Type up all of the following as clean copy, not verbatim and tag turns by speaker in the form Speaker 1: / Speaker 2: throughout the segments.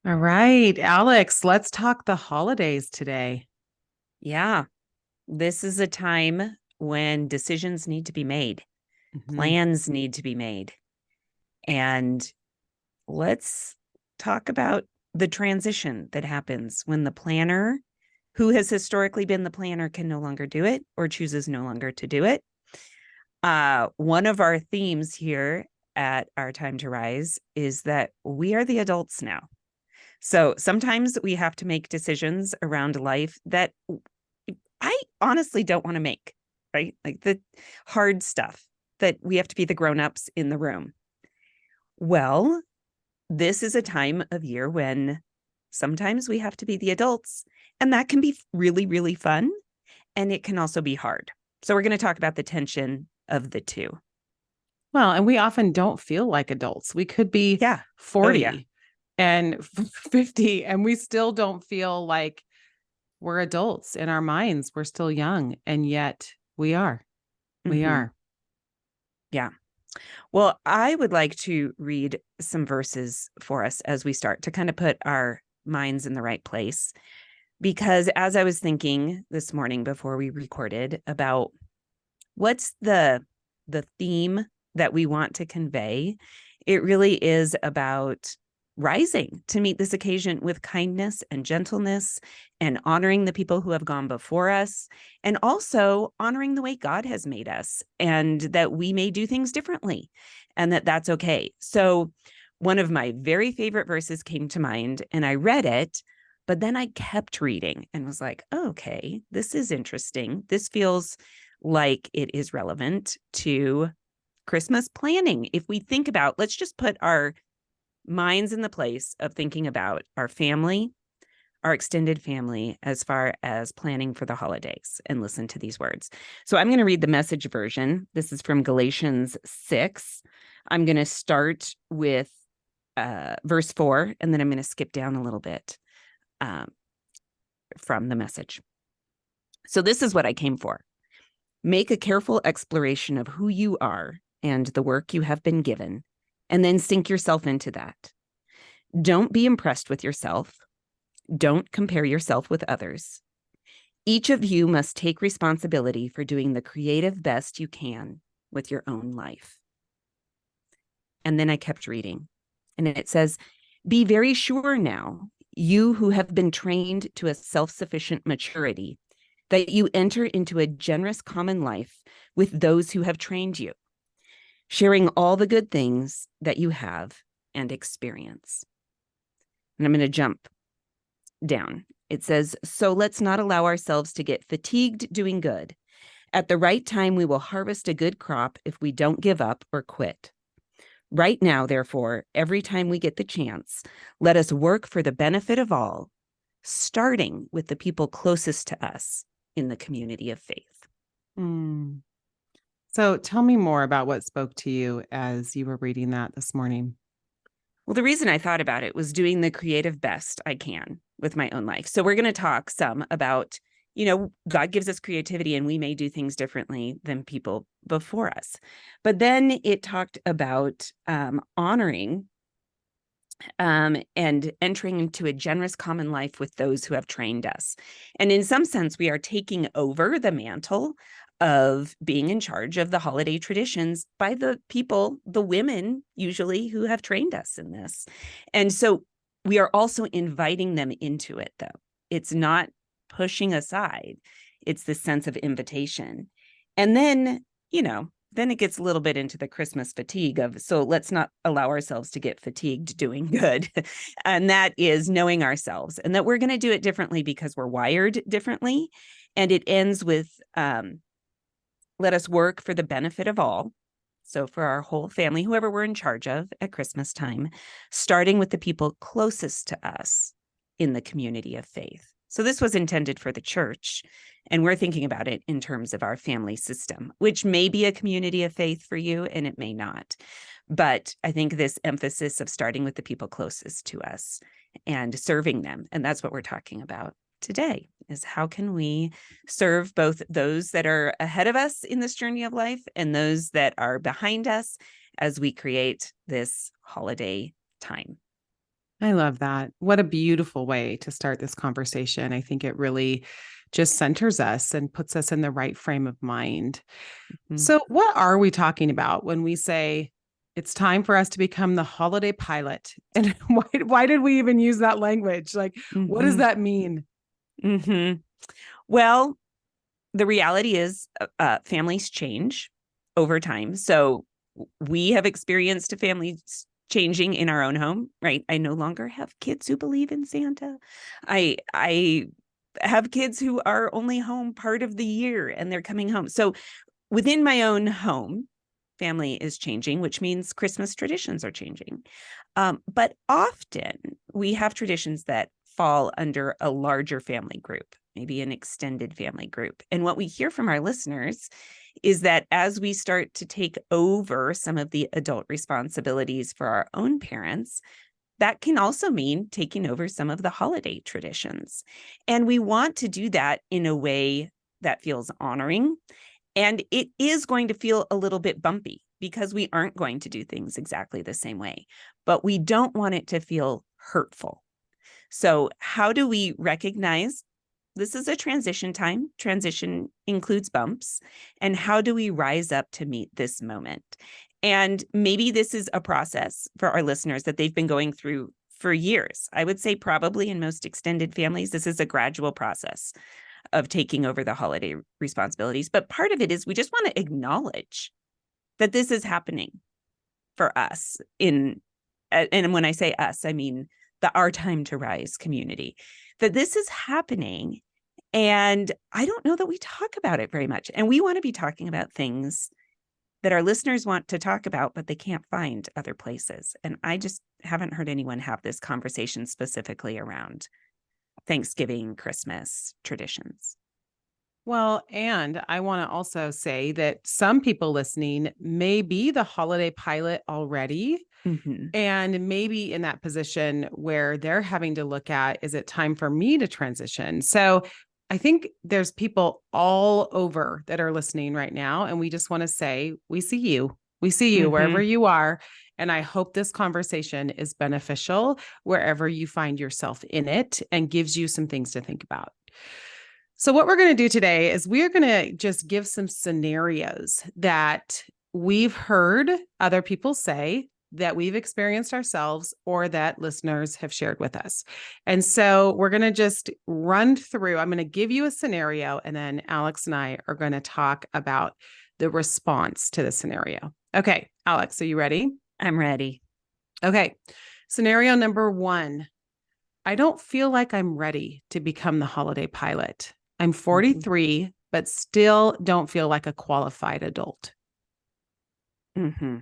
Speaker 1: All right, Alex, let's talk the holidays today.
Speaker 2: Yeah, this is a time when decisions need to be made,
Speaker 1: Mhm.
Speaker 2: plans need to be made. And let's talk about the transition that happens when the planner, who has historically been the planner, can no longer do it or chooses no longer to do it. One of our themes here at Our Time to Rise is that we are the adults now. So sometimes we have to make decisions around life that I honestly don't want to make, right? Like the hard stuff that we have to be the grown-ups in the room. Well, this is a time of year when sometimes we have to be the adults, and that can be really, really fun, and it can also be hard. So we're going to talk about the tension of the two.
Speaker 1: Well, and we often don't feel like adults. We could be
Speaker 2: Yeah. Oh, yeah.
Speaker 1: 40 and 50, and we still don't feel like we're adults in our minds. We're still young, and yet we are. We
Speaker 2: Hmm.
Speaker 1: are.
Speaker 2: Yeah. Well, I would like to read some verses for us as we start to kind of put our minds in the right place. Because as I was thinking this morning before we recorded about what's the theme that we want to convey, it really is about rising to meet this occasion with kindness and gentleness and honoring the people who have gone before us, and also honoring the way God has made us and that we may do things differently and that that's okay. So one of my very favorite verses came to mind and I read it, but then I kept reading and was like, oh, okay, this is interesting. This feels like it is relevant to Christmas planning. If we think about, let's just put our minds in the place of thinking about our family, our extended family, as far as planning for the holidays, and listen to these words. So I'm going to read the Message version. This is from Galatians 6. I'm going to start with verse 4, and then I'm going to skip down a little bit um, from the Message. So this is what I came for. Make a careful exploration of who you are and the work you have been given, and then sink yourself into that. Don't be impressed with yourself. Don't compare yourself with others. Each of you must take responsibility for doing the creative best you can with your own life. And then I kept reading, and it says, be very sure now, you who have been trained to a self-sufficient maturity, that you enter into a generous common life with those who have trained you, sharing all the good things that you have and experience. And I'm going to jump down. It says, so let's not allow ourselves to get fatigued doing good. At the right time, we will harvest a good crop if we don't give up or quit. Right now, therefore, every time we get the chance, let us work for the benefit of all, starting with the people closest to us in the community of faith.
Speaker 1: Mm. So tell me more about what spoke to you as you were reading that this morning.
Speaker 2: Well, the reason I thought about it was doing the creative best I can with my own life. So we're going to talk some about, God gives us creativity and we may do things differently than people before us. But then it talked about honoring and entering into a generous common life with those who have trained us. And in some sense, we are taking over the mantle of being in charge of the holiday traditions by the people, the women usually, who have trained us in this. And so we are also inviting them into it, though. It's not pushing aside, it's the sense of invitation. And then, then it gets a little bit into the Christmas fatigue of, so let's not allow ourselves to get fatigued doing good. And that is knowing ourselves and that we're going to do it differently because we're wired differently. And it ends with, let us work for the benefit of all. So for our whole family, whoever we're in charge of at Christmas time, starting with the people closest to us in the community of faith. So this was intended for the church, and we're thinking about it in terms of our family system, which may be a community of faith for you, and it may not. But I think this emphasis of starting with the people closest to us and serving them, and that's what we're talking about today, is how can we serve both those that are ahead of us in this journey of life and those that are behind us as we create this holiday time.
Speaker 1: I love that. What a beautiful way to start this conversation. I think it really just centers us and puts us in the right frame of mind.
Speaker 2: Mm-hmm.
Speaker 1: So, what are we talking about when we say it's time for us to become the holiday pilot? And why did we even use that language? Like, what does
Speaker 2: Mm-hmm.
Speaker 1: that mean?
Speaker 2: Mm-hmm. Well, the reality is families change over time. So we have experienced a family changing in our own home, right? I no longer have kids who believe in Santa. I have kids who are only home part of the year and they're coming home. So within my own home, family is changing, which means Christmas traditions are changing. But often we have traditions that fall under a larger family group, maybe an extended family group. And what we hear from our listeners is that as we start to take over some of the adult responsibilities for our own parents, that can also mean taking over some of the holiday traditions. And we want to do that in a way that feels honoring. And it is going to feel a little bit bumpy because we aren't going to do things exactly the same way, but we don't want it to feel hurtful. So, how do we recognize this is a transition time? Transition includes bumps. And how do we rise up to meet this moment? And maybe this is a process for our listeners that they've been going through for years. I would say probably in most extended families, this is a gradual process of taking over the holiday responsibilities. But part of it is we just want to acknowledge that this is happening for us and when I say us, I mean the Our Time to Rise community, that this is happening. And I don't know that we talk about it very much. And we want to be talking about things that our listeners want to talk about, but they can't find other places. And I just haven't heard anyone have this conversation specifically around Thanksgiving, Christmas traditions.
Speaker 1: Well, and I want to also say that some people listening may be the holiday pilot already
Speaker 2: Mm-hmm.
Speaker 1: and maybe in that position where they're having to look at, is it time for me to transition? So I think there's people all over that are listening right now. And we just want to say, we see you. We see you wherever
Speaker 2: Mm-hmm.
Speaker 1: you are. And I hope this conversation is beneficial wherever you find yourself in it and gives you some things to think about. So, what we're going to do today is we're going to just give some scenarios that we've heard other people say, that we've experienced ourselves, or that listeners have shared with us. And so, we're going to just run through. I'm going to give you a scenario, and then Alex and I are going to talk about the response to the scenario. Okay, Alex, are you ready?
Speaker 2: I'm ready.
Speaker 1: Okay. Scenario number one. I don't feel like I'm ready to become the holiday pilot. I'm
Speaker 2: Mm-hmm.
Speaker 1: 43, but still don't feel like a qualified adult.
Speaker 2: Mm-hmm.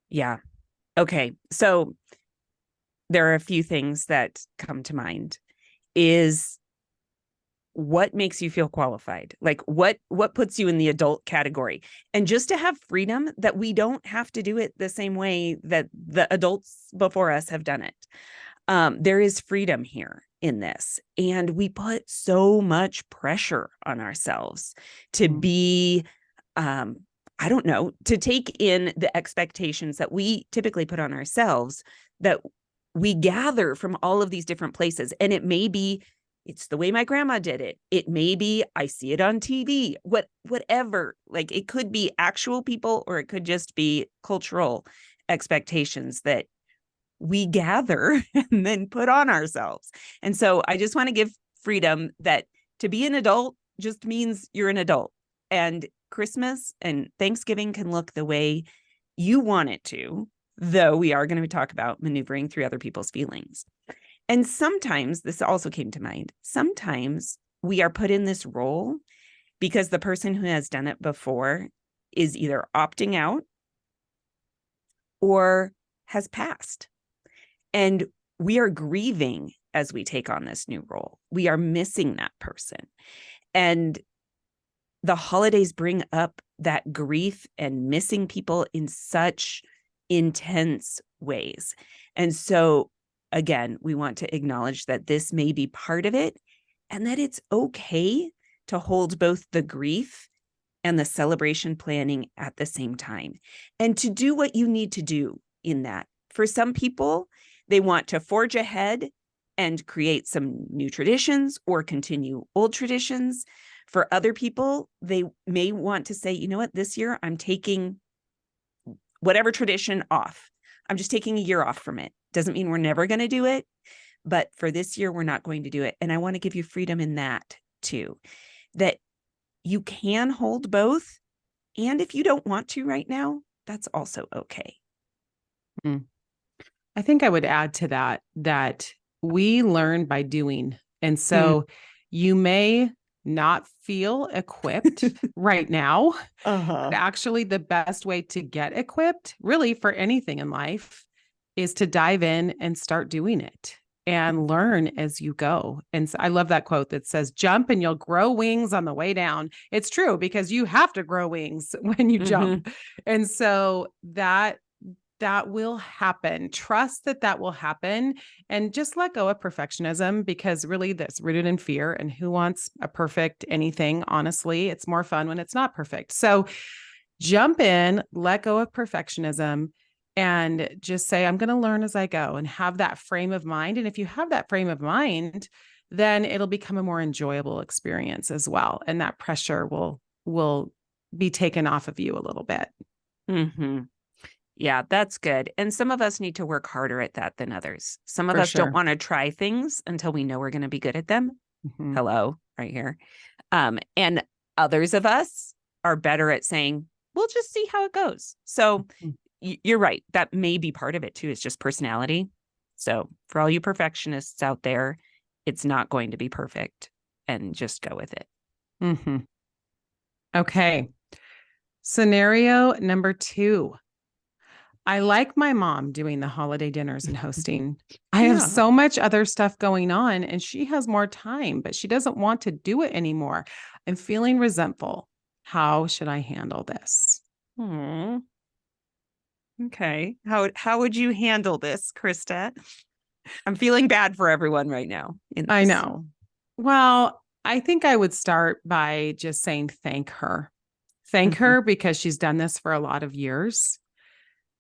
Speaker 2: Yeah. Okay. So there are a few things that come to mind. Is what makes you feel qualified? Like what puts you in the adult category? And just to have freedom that we don't have to do it the same way that the adults before us have done it. There is freedom here in this. And we put so much pressure on ourselves to be I don't know, to take in the expectations that we typically put on ourselves that we gather from all of these different places. And it may be, it's the way my grandma did it. It may be, I see it on TV, whatever. Like it could be actual people, or it could just be cultural expectations that we gather and then put on ourselves. And so I just want to give freedom that to be an adult just means you're an adult. And Christmas and Thanksgiving can look the way you want it to, though we are going to talk about maneuvering through other people's feelings. And sometimes, this also came to mind, sometimes we are put in this role because the person who has done it before is either opting out or has passed. And we are grieving as we take on this new role. We are missing that person. And the holidays bring up that grief and missing people in such intense ways. And so, again, we want to acknowledge that this may be part of it and that it's okay to hold both the grief and the celebration planning at the same time and to do what you need to do in that For some people, they want to forge ahead and create some new traditions or continue old traditions. For other people, they may want to say, you know what, this year I'm taking whatever tradition off. I'm just taking a year off from it. Doesn't mean we're never going to do it, but for this year, we're not going to do it. And I want to give you freedom in that too, that you can hold both. And if you don't want to right now, that's also okay.
Speaker 1: Mm. I think I would add to that we learn by doing. And so you may not feel equipped right now. But actually, the best way to get equipped, really, for anything in life, is to dive in and start doing it and learn as you go. And so I love that quote that says, jump and you'll grow wings on the way down. It's true, because you have to grow wings when you jump. And so that will happen. Trust that will happen, and just let go of perfectionism, because really that's rooted in fear, and who wants a perfect anything? Honestly, it's more fun when it's not perfect. So jump in, let go of perfectionism, and just say, I'm going to learn as I go, and have that frame of mind. And if you have that frame of mind, then it'll become a more enjoyable experience as well. And that pressure will be taken off of you a little bit.
Speaker 2: Yeah, that's good. And some of us need to work harder at that than others. Some of us don't want to try things until we know we're going to be good at them. Hello, right here. And others of us are better at saying, we'll just see how it goes. So you're right. That may be part of it too. It's just personality. So for all you perfectionists out there, it's not going to be perfect, and just go with it.
Speaker 1: Okay. Scenario number 2. I like my mom doing the holiday dinners and hosting. I have so much other stuff going on, and she has more time, but she doesn't want to do it anymore. I'm feeling resentful. How should I handle this?
Speaker 2: Okay. How would you handle this, Krista? I'm feeling bad for everyone right now.
Speaker 1: I know. Well, I think I would start by just saying thank her. Thank her, because she's done this for a lot of years.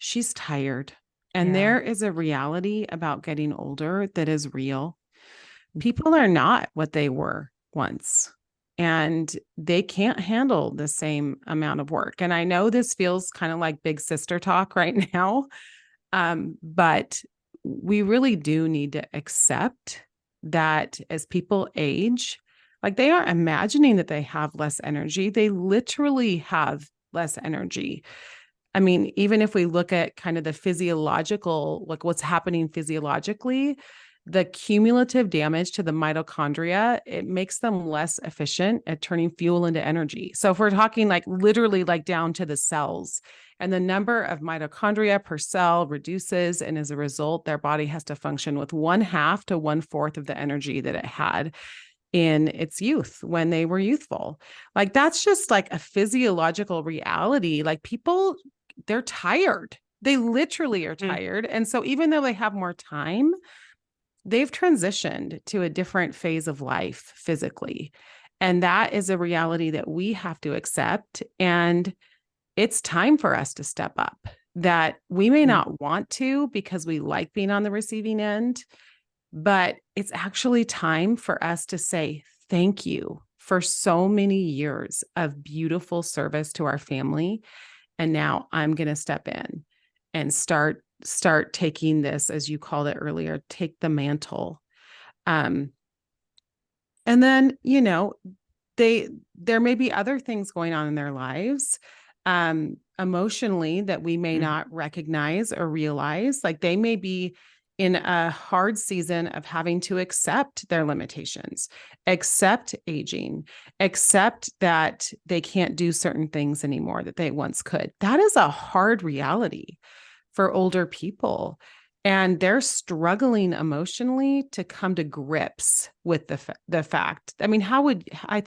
Speaker 1: She's tired. And there is a reality about getting older that is real. People are not what they were once, and they can't handle the same amount of work. And I know this feels kind of like big sister talk right now, but we really do need to accept that as people age, like, they aren't imagining that they have less energy. They literally have less energy. I mean, even if we look at kind of the physiological, like what's happening physiologically, the cumulative damage to the mitochondria, it makes them less efficient at turning fuel into energy. So if we're talking like literally like down to the cells, and the number of mitochondria per cell reduces, and as a result, their body has to function with 1/2 to 1/4 of the energy that it had in its youth when they were youthful. Like, that's just like a physiological reality. Like, people, they're tired. They literally are tired. And so even though they have more time, they've transitioned to a different phase of life physically. And that is a reality that we have to accept. And it's time for us to step up, that we may not want to because we like being on the receiving end, but it's actually time for us to say thank you for so many years of beautiful service to our family. And now I'm going to step in and start taking this, as you called it earlier, take the mantle. And then, there may be other things going on in their lives, emotionally, that we may not recognize or realize. Like, they may be in a hard season of having to accept their limitations, accept aging, accept that they can't do certain things anymore that they once could. That is a hard reality for older people. And they're struggling emotionally to come to grips with the fact. I mean, how would I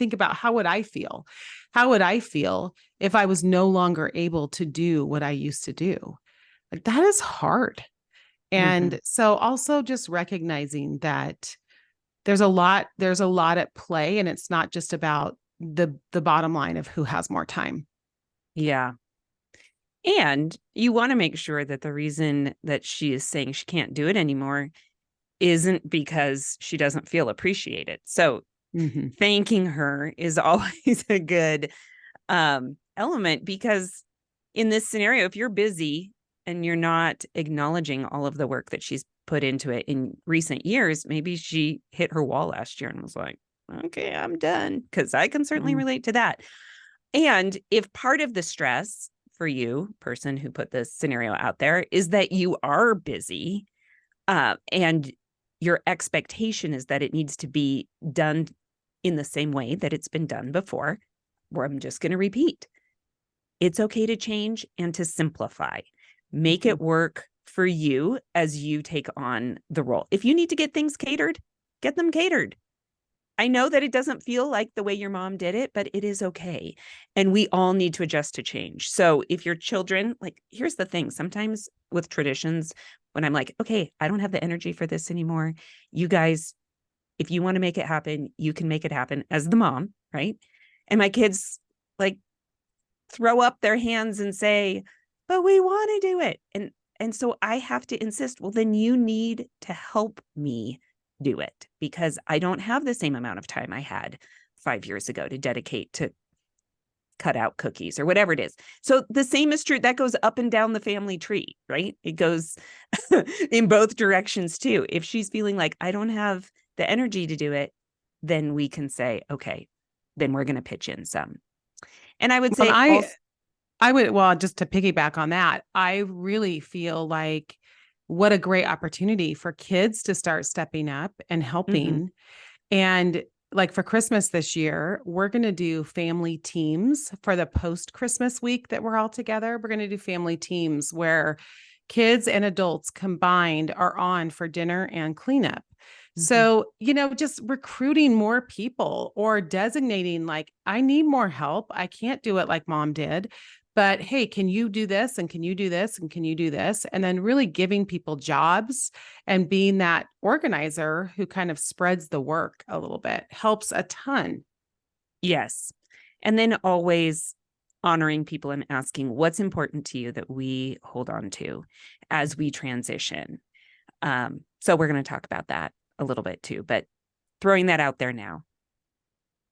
Speaker 1: feel? How would I feel if I was no longer able to do what I used to do? Like, that is hard. And so also just recognizing that there's a lot at play, and it's not just about the bottom line of who has more time.
Speaker 2: Yeah. And you want to make sure that the reason that she is saying she can't do it anymore isn't because she doesn't feel appreciated. So thanking her is always a good element, because in this scenario, if you're busy and you're not acknowledging all of the work that she's put into it in recent years, maybe she hit her wall last year and was like, okay, I'm done, because I can certainly relate to that. And if part of the stress for you, person who put this scenario out there, is that you are busy, and your expectation is that it needs to be done in the same way that it's been done before, where I'm just going to repeat. It's okay to change and to simplify. Make it work for you as you take on the role. If you need to get things catered, get them catered. I know that it doesn't feel like the way your mom did it, but it is okay. And we all need to adjust to change. So if your children, like, here's the thing, sometimes with traditions, when I'm like, okay, I don't have the energy for this anymore, you guys, if you want to make it happen, you can make it happen as the mom, right? And my kids like throw up their hands and say, but we want to do it. And so I have to insist, well, then you need to help me do it, because I don't have the same amount of time I had 5 years ago to dedicate to cut out cookies or whatever it is. So the same is true. That goes up and down the family tree, right? It goes in both directions too. If she's feeling like I don't have the energy to do it, then we can say, okay, then we're going to pitch in some. And I would say,
Speaker 1: well, just to piggyback on that, I really feel like what a great opportunity for kids to start stepping up and helping. And like for Christmas this year, we're going to do family teams for the post-Christmas week that we're all together. We're going to do family teams where kids and adults combined are on for dinner and cleanup. So, just recruiting more people or designating like, I need more help. I can't do it like mom did, but hey, can you do this? And can you do this? And can you do this? And then really giving people jobs and being that organizer who kind of spreads the work a little bit helps a ton.
Speaker 2: Yes. And then always honoring people and asking what's important to you that we hold on to as we transition. So we're going to talk about that a little bit too, but throwing that out there now.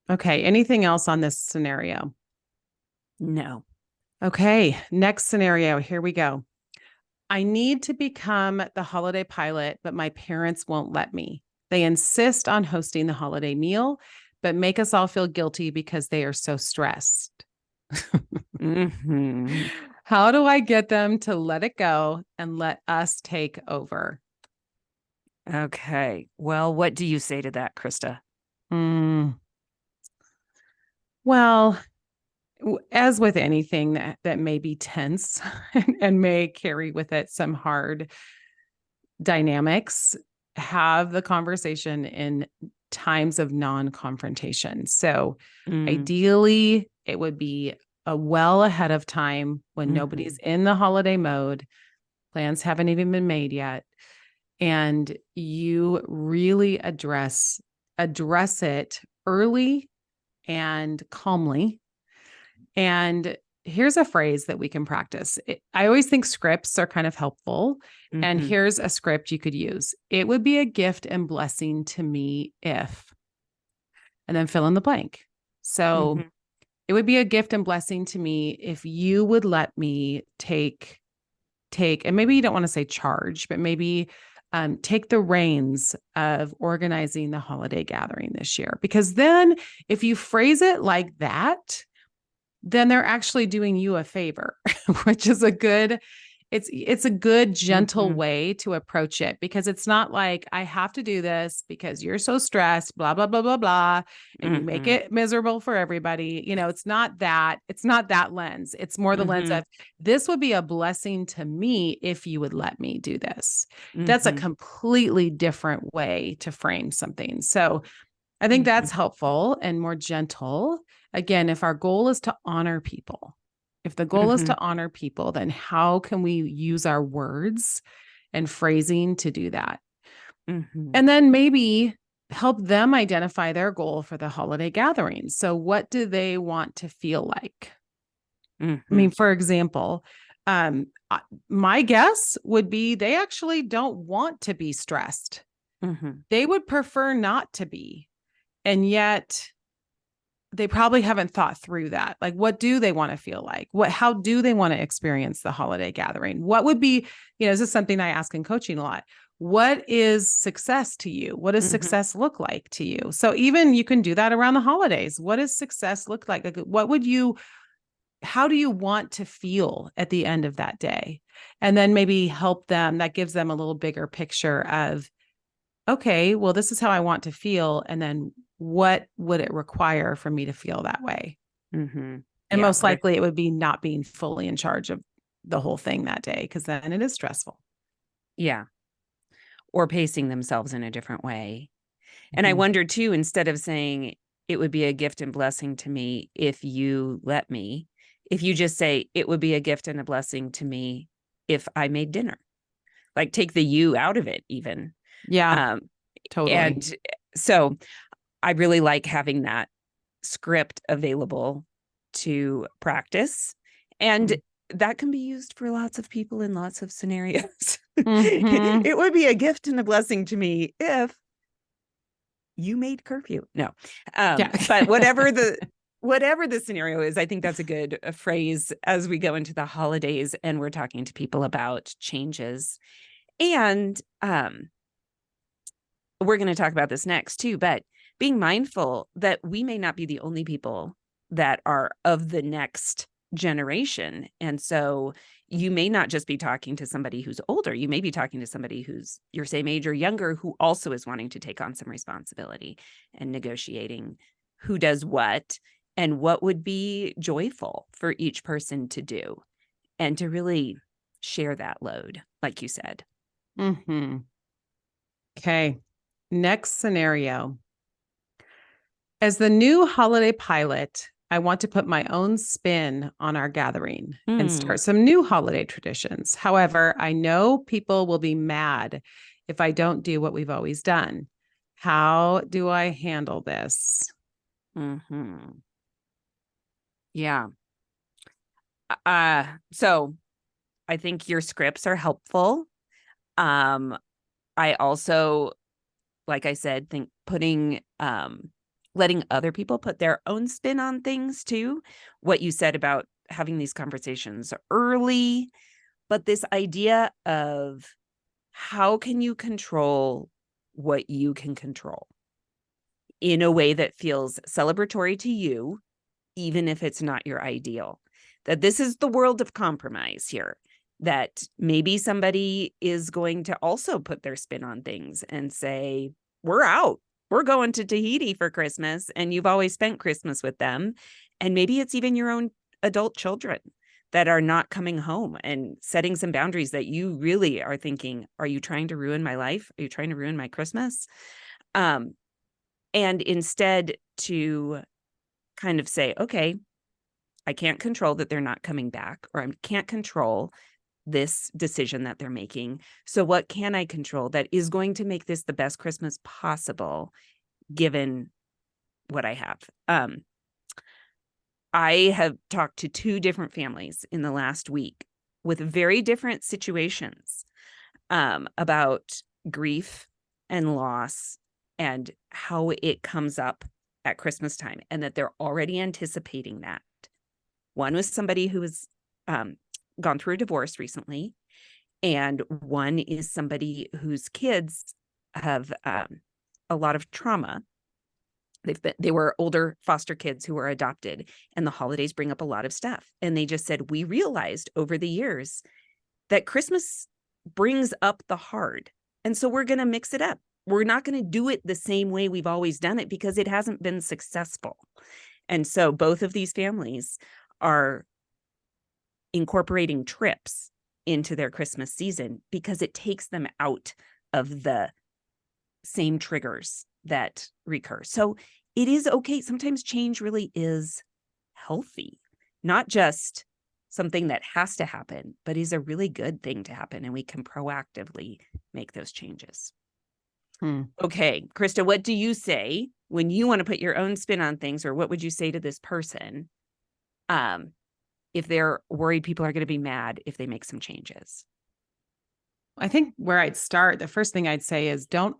Speaker 1: Okay. Anything else on this scenario?
Speaker 2: No.
Speaker 1: Okay. Next scenario. Here we go. I need to become the holiday pilot, but my parents won't let me. They insist on hosting the holiday meal, but make us all feel guilty because they are so stressed. How do I get them to let it go and let us take over?
Speaker 2: Okay. Well, what do you say to that, Krista?
Speaker 1: Well, as with anything that may be tense and may carry with it some hard dynamics, have the conversation in times of non-confrontation. So ideally, it would be a well ahead of time when nobody's in the holiday mode, plans haven't even been made yet, and you really address it early and calmly. And here's a phrase that we can practice. I always think scripts are kind of helpful. And here's a script you could use. It would be a gift and blessing to me if, and then fill in the blank. So it would be a gift and blessing to me if you would let me take, and maybe you don't want to say charge, but maybe take the reins of organizing the holiday gathering this year. Because then if you phrase it like that, then they're actually doing you a favor, which is it's a good, gentle way to approach it, because it's not like I have to do this because you're so stressed, blah, blah, blah, blah, blah. And you make it miserable for everybody. It's not that lens. It's more the lens of this would be a blessing to me if you would let me do this. That's a completely different way to frame something. So I think that's helpful and more gentle. Again, if our goal is to honor people, then how can we use our words and phrasing to do that? And then maybe help them identify their goal for the holiday gathering. So what do they want to feel like? I mean, for example, My guess would be they actually don't want to be stressed. They would prefer not to be. And yet they probably haven't thought through that. Like, what do they want to feel like? How do they want to experience the holiday gathering? What would be, this is something I ask in coaching a lot. What is success to you? What does success look like to you? So even you can do that around the holidays. What does success look like? How do you want to feel at the end of that day? And then maybe help them. That gives them a little bigger picture of, okay, well, this is how I want to feel. And then what would it require for me to feel that way? And most likely it would be not being fully in charge of the whole thing that day, because then it is stressful.
Speaker 2: Yeah. Or pacing themselves in a different way. And I wonder too, instead of saying it would be a gift and blessing to me if you let me, if you just say it would be a gift and a blessing to me if I made dinner, like take the you out of it even.
Speaker 1: Yeah, totally.
Speaker 2: And so I really like having that script available to practice. And that can be used for lots of people in lots of scenarios. It would be a gift and a blessing to me if you made curfew. No. But whatever the scenario is, I think that's a good phrase as we go into the holidays and we're talking to people about changes. And we're going to talk about this next too, but being mindful that we may not be the only people that are of the next generation. And so you may not just be talking to somebody who's older. You may be talking to somebody who's your same age or younger, who also is wanting to take on some responsibility and negotiating who does what and what would be joyful for each person to do, and to really share that load, like you said.
Speaker 1: Okay. Next scenario. As the new holiday pilot, I want to put my own spin on our gathering and start some new holiday traditions. However, I know people will be mad if I don't do what we've always done. How do I handle this?
Speaker 2: Yeah. So I think your scripts are helpful. I also, like I said, think letting other people put their own spin on things too. What you said about having these conversations early, but this idea of how can you control what you can control in a way that feels celebratory to you, even if it's not your ideal. That this is the world of compromise here, that maybe somebody is going to also put their spin on things and say, we're out. We're going to Tahiti for Christmas, and you've always spent Christmas with them. And maybe it's even your own adult children that are not coming home, and setting some boundaries that you really are thinking, are you trying to ruin my life? Are you trying to ruin my Christmas? And instead to kind of say, okay, I can't control that they're not coming back, or I can't control this decision that they're making. So what can I control that is going to make this the best Christmas possible, given what I have? I have talked to 2 different families in the last week with very different situations about grief and loss and how it comes up at Christmas time, and that they're already anticipating that. One was somebody who has gone through a divorce recently, and one is somebody whose kids have a lot of trauma. They were older foster kids who were adopted, and the holidays bring up a lot of stuff. And they just said, we realized over the years that Christmas brings up the hard. And so we're going to mix it up. We're not going to do it the same way we've always done it because it hasn't been successful. And so both of these families are incorporating trips into their Christmas season because it takes them out of the same triggers that recur. So it is okay. Sometimes change really is healthy, not just something that has to happen, but is a really good thing to happen. And we can proactively make those changes. Okay, Krista, what do you say when you want to put your own spin on things, or what would you say to this person if they're worried people are going to be mad if they make some changes?
Speaker 1: I think where I'd start, the first thing I'd say is don't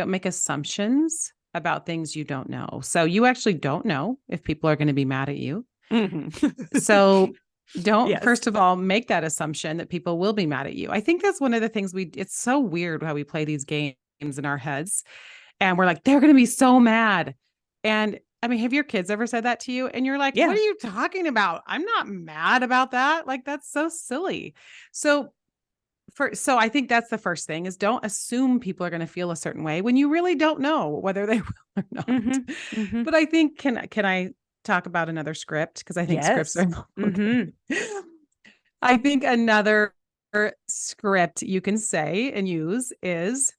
Speaker 1: make assumptions about things you don't know. So you actually don't know if people are going to be mad at you.
Speaker 2: Mm-hmm.
Speaker 1: So don't,
Speaker 2: Yes.
Speaker 1: first of all, make that assumption that people will be mad at you. I think that's one of the things it's so weird how we play these games in our heads and we're like, they're going to be so mad. And I mean, have your kids ever said that to you? And you're like,
Speaker 2: Yeah.
Speaker 1: what are you talking about? I'm not mad about that. Like, that's so silly. So I think that's the first thing is don't assume people are going to feel a certain way when you really don't know whether they will or not.
Speaker 2: Mm-hmm. Mm-hmm.
Speaker 1: But I think, can I talk about another script? Because I think scripts
Speaker 2: Yes.
Speaker 1: are
Speaker 2: Mm-hmm.
Speaker 1: I think another script you can say and use is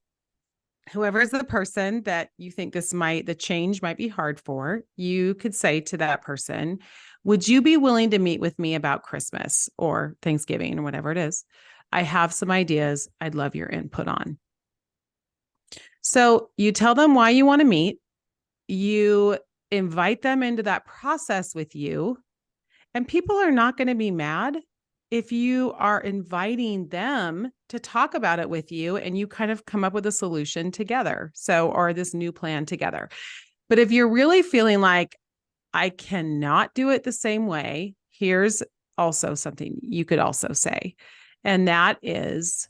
Speaker 1: whoever is the person that you think the change might be hard for, you could say to that person, would you be willing to meet with me about Christmas or Thanksgiving or whatever it is? I have some ideas I'd love your input on. So you tell them why you want to meet. You invite them into that process with you. And people are not going to be mad if you are inviting them to talk about it with you and you kind of come up with a solution together. So, or this new plan together. But if you're really feeling like, I cannot do it the same way, here's also something you could also say. And that is,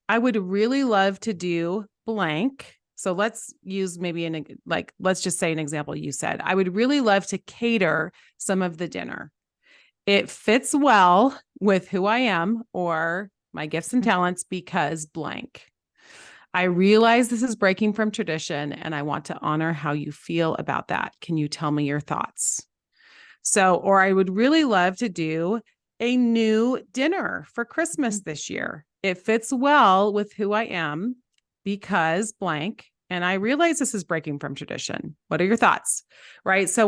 Speaker 1: I would really love to do blank. So let's use let's just say an example you said. I would really love to cater some of the dinner. It fits well with who I am or my gifts and talents because blank. I realize this is breaking from tradition and I want to honor how you feel about that. Can you tell me your thoughts? So, or I would really love to do a new dinner for Christmas this year. It fits well with who I am because blank. And I realize this is breaking from tradition. What are your thoughts? Right. So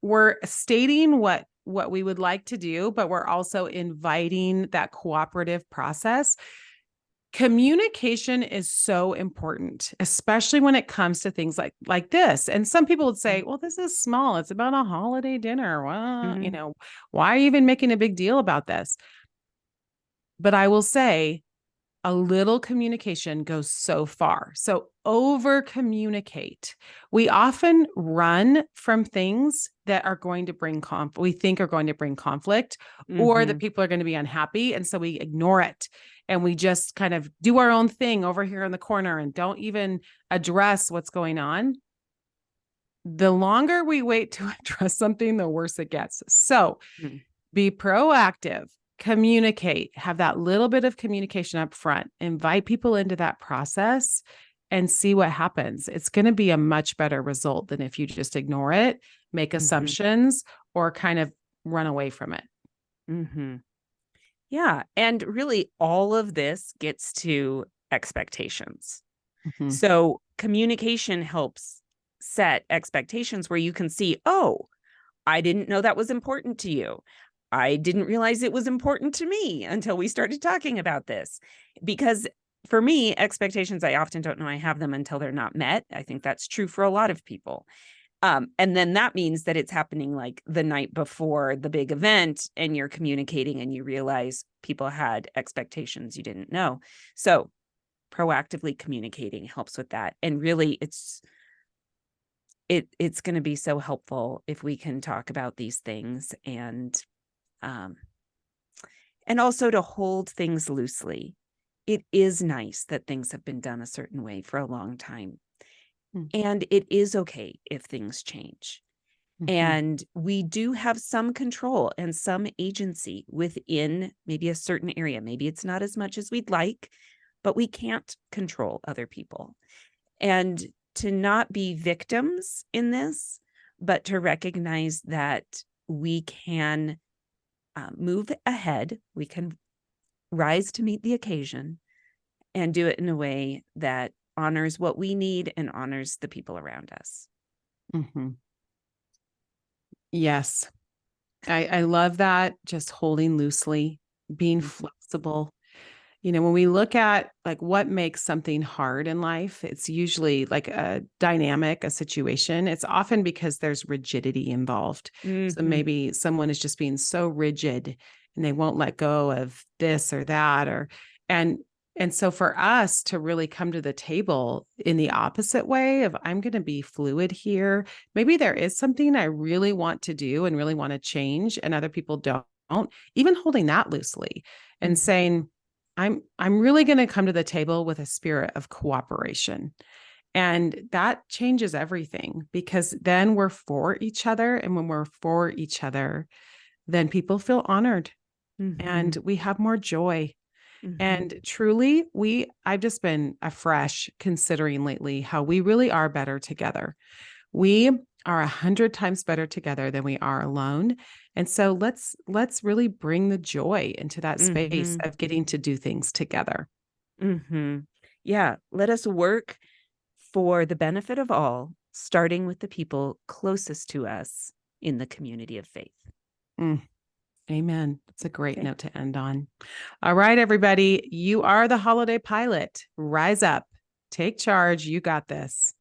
Speaker 1: we're stating what we would like to do, but we're also inviting that cooperative process. Communication is so important, especially when it comes to things like this. And some people would say, well, this is small. It's about a holiday dinner. Well,
Speaker 2: Mm-hmm.
Speaker 1: why are you even making a big deal about this? But I will say a little communication goes so far. So over communicate. We often run from things that are going to bring we think are going to bring conflict or that
Speaker 2: Mm-hmm.
Speaker 1: people are going to be unhappy. And so we ignore it and we just kind of do our own thing over here in the corner and don't even address what's going on. The longer we wait to address something, the worse it gets. So be proactive, communicate, have that little bit of communication up front, invite people into that process and see what happens. It's going to be a much better result than if you just ignore it, make assumptions, or kind of run away from it.
Speaker 2: Mm-hmm. Yeah. And really, all of this gets to expectations.
Speaker 1: Mm-hmm.
Speaker 2: So communication helps set expectations where you can see, oh, I didn't know that was important to you. I didn't realize it was important to me until we started talking about this. Because for me, expectations, I often don't know I have them until they're not met. I think that's true for a lot of people. And then that means that it's happening like the night before the big event and you're communicating and you realize people had expectations you didn't know. So proactively communicating helps with that. And really it's going to be so helpful if we can talk about these things and also to hold things loosely. It is nice that things have been done a certain way for a long time. And it is okay if things change. And we do have some control and some agency within maybe a certain area. Maybe it's not as much as we'd like, but we can't control other people. And to not be victims in this, but to recognize that we can move ahead, we can rise to meet the occasion and do it in a way that honors what we need and honors the people around us.
Speaker 1: Mm-hmm. Yes. I love that. Just holding loosely, being flexible. When we look at like what makes something hard in life, it's usually like a dynamic, a situation. It's often because there's rigidity involved. So
Speaker 2: Mm-hmm.
Speaker 1: maybe someone is just being so rigid and they won't let go of this or that and and so for us to really come to the table in the opposite way of I'm going to be fluid here. Maybe there is something I really want to do and really want to change and other people don't. Even holding that loosely and
Speaker 2: Mm-hmm.
Speaker 1: saying I'm really going to come to the table with a spirit of cooperation. And that changes everything because then we're for each other. And when we're for each other, then people feel honored
Speaker 2: Mm-hmm.
Speaker 1: and we have more joy.
Speaker 2: Mm-hmm.
Speaker 1: And truly, I've just been afresh considering lately how we really are better together. We are 100 times better together than we are alone. And so let's really bring the joy into that space
Speaker 2: Mm-hmm.
Speaker 1: of getting to do things together.
Speaker 2: Mm-hmm. Yeah. Let us work for the benefit of all, starting with the people closest to us in the community of faith.
Speaker 1: Mm, amen. It's a great
Speaker 2: Okay.
Speaker 1: note to end on. All right, everybody, you are the holiday pilot. Rise up, take charge. You got this.